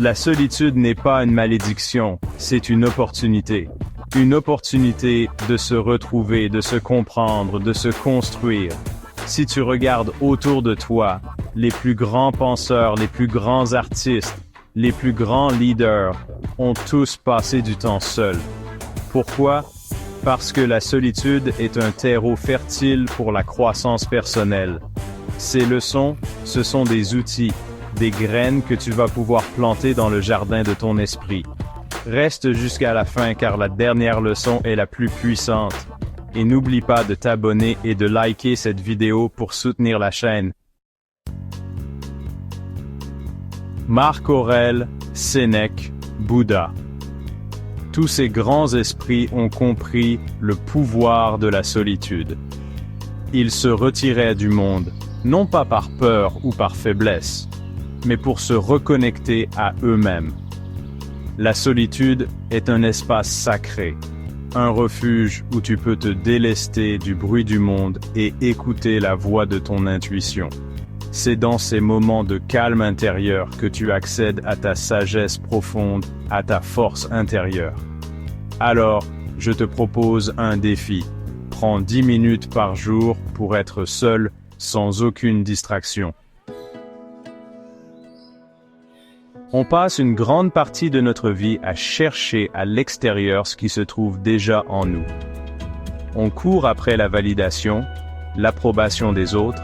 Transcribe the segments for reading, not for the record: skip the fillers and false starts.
La solitude n'est pas une malédiction, c'est une opportunité. Une opportunité de se retrouver, de se comprendre, de se construire. Si tu regardes autour de toi, les plus grands penseurs, les plus grands artistes, les plus grands leaders ont tous passé du temps seuls. Pourquoi? Parce que la solitude est un terreau fertile pour la croissance personnelle. Ces leçons, ce sont des outils, des graines que tu vas pouvoir planter dans le jardin de ton esprit. Reste jusqu'à la fin car la dernière leçon est la plus puissante. Et n'oublie pas de t'abonner et de liker cette vidéo pour soutenir la chaîne. Marc Aurèle, Sénèque, Bouddha. Tous ces grands esprits ont compris le pouvoir de la solitude. Ils se retiraient du monde, non pas par peur ou par faiblesse, mais pour se reconnecter à eux-mêmes. La solitude est un espace sacré, un refuge où tu peux te délester du bruit du monde et écouter la voix de ton intuition. C'est dans ces moments de calme intérieur que tu accèdes à ta sagesse profonde, à ta force intérieure. Alors, je te propose un défi. Prends 10 minutes par jour pour être seul, sans aucune distraction. On passe une grande partie de notre vie à chercher à l'extérieur ce qui se trouve déjà en nous. On court après la validation, l'approbation des autres.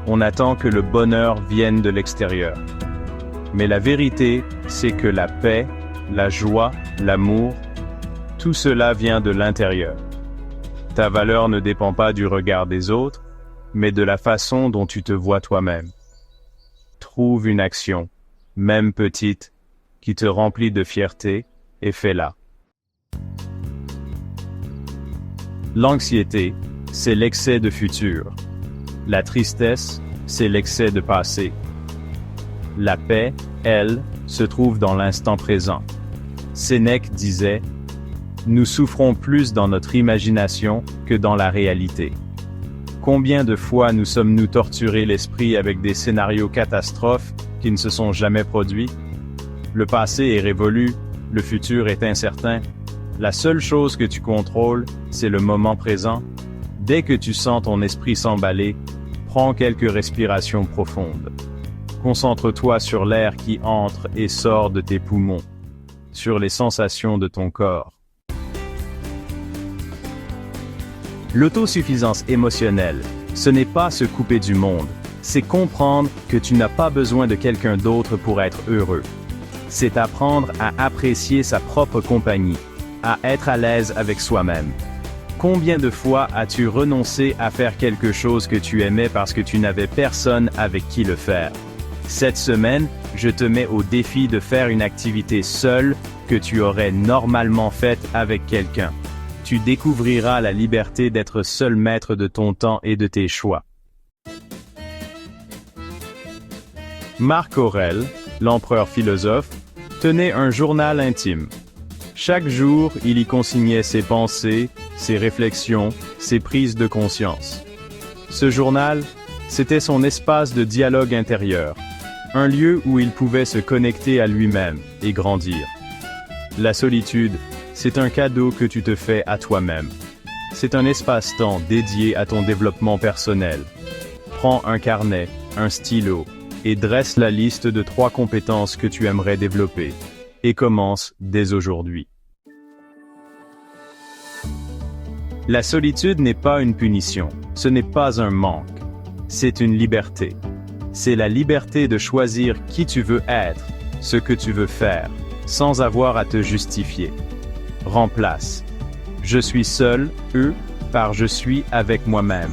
On attend que le bonheur vienne de l'extérieur. Mais la vérité, c'est que la paix, la joie, l'amour, tout cela vient de l'intérieur. Ta valeur ne dépend pas du regard des autres, mais de la façon dont tu te vois toi-même. Trouve une action, même petite, qui te remplit de fierté, et fais-la. L'anxiété, c'est l'excès de futur. La tristesse, c'est l'excès de passé. La paix, elle, se trouve dans l'instant présent. Sénèque disait « Nous souffrons plus dans notre imagination que dans la réalité ». Combien de fois nous sommes-nous torturés l'esprit avec des scénarios catastrophes qui ne se sont jamais produits? Le passé est révolu, le futur est incertain. La seule chose que tu contrôles, c'est le moment présent. Dès que tu sens ton esprit s'emballer, prends quelques respirations profondes. Concentre-toi sur l'air qui entre et sort de tes poumons, sur les sensations de ton corps. L'autosuffisance émotionnelle, ce n'est pas se couper du monde, c'est comprendre que tu n'as pas besoin de quelqu'un d'autre pour être heureux. C'est apprendre à apprécier sa propre compagnie, à être à l'aise avec soi-même. Combien de fois as-tu renoncé à faire quelque chose que tu aimais parce que tu n'avais personne avec qui le faire? Cette semaine, je te mets au défi de faire une activité seule que tu aurais normalement faite avec quelqu'un. Tu découvriras la liberté d'être seul maître de ton temps et de tes choix. Marc Aurèle, l'empereur philosophe, tenait un journal intime. Chaque jour, il y consignait ses pensées, ses réflexions, ses prises de conscience. Ce journal, c'était son espace de dialogue intérieur, un lieu où il pouvait se connecter à lui-même et grandir. La solitude, c'est un cadeau que tu te fais à toi-même. C'est un espace-temps dédié à ton développement personnel. Prends un carnet, un stylo, et dresse la liste de 3 compétences que tu aimerais développer. Et commence dès aujourd'hui. La solitude n'est pas une punition, ce n'est pas un manque, c'est une liberté. C'est la liberté de choisir qui tu veux être, ce que tu veux faire, sans avoir à te justifier. Remplace « Je suis seul » par « Je suis avec moi-même ».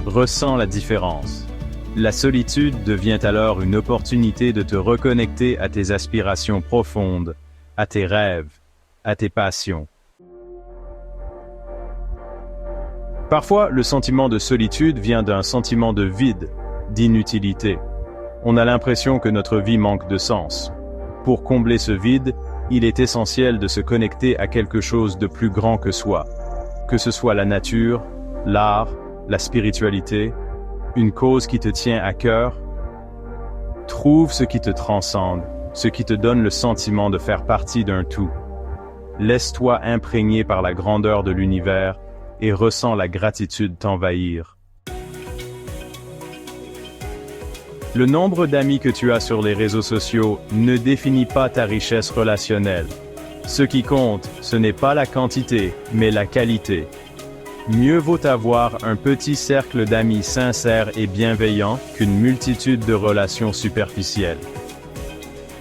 Ressens la différence. La solitude devient alors une opportunité de te reconnecter à tes aspirations profondes, à tes rêves, à tes passions. Parfois, le sentiment de solitude vient d'un sentiment de vide, d'inutilité. On a l'impression que notre vie manque de sens. Pour combler ce vide, il est essentiel de se connecter à quelque chose de plus grand que soi. Que ce soit la nature, l'art, la spiritualité, une cause qui te tient à cœur. Trouve ce qui te transcende, ce qui te donne le sentiment de faire partie d'un tout. Laisse-toi imprégner par la grandeur de l'univers et ressens la gratitude t'envahir. Le nombre d'amis que tu as sur les réseaux sociaux ne définit pas ta richesse relationnelle. Ce qui compte, ce n'est pas la quantité, mais la qualité. Mieux vaut avoir un petit cercle d'amis sincères et bienveillants qu'une multitude de relations superficielles.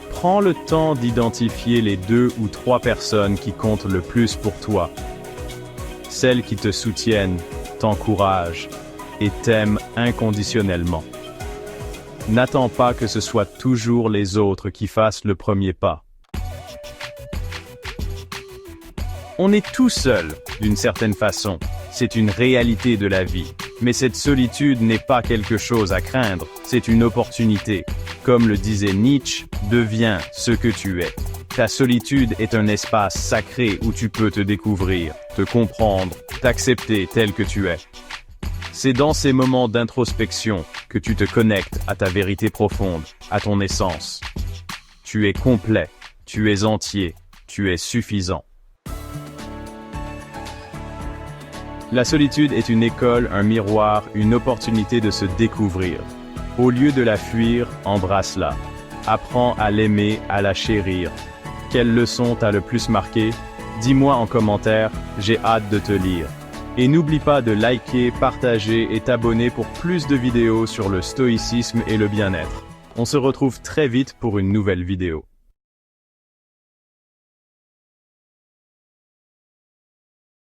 Prends le temps d'identifier les 2 ou 3 personnes qui comptent le plus pour toi. Celles qui te soutiennent, t'encouragent et t'aiment inconditionnellement. N'attends pas que ce soit toujours les autres qui fassent le premier pas. On est tout seul, d'une certaine façon. C'est une réalité de la vie. Mais cette solitude n'est pas quelque chose à craindre, c'est une opportunité. Comme le disait Nietzsche, deviens ce que tu es. Ta solitude est un espace sacré où tu peux te découvrir, te comprendre, t'accepter tel que tu es. C'est dans ces moments d'introspection que tu te connectes à ta vérité profonde, à ton essence. Tu es complet, tu es entier, tu es suffisant. La solitude est une école, un miroir, une opportunité de se découvrir. Au lieu de la fuir, embrasse-la. Apprends à l'aimer, à la chérir. Quelle leçon t'a le plus marqué? Dis-moi en commentaire, j'ai hâte de te lire. Et n'oublie pas de liker, partager et t'abonner pour plus de vidéos sur le stoïcisme et le bien-être. On se retrouve très vite pour une nouvelle vidéo.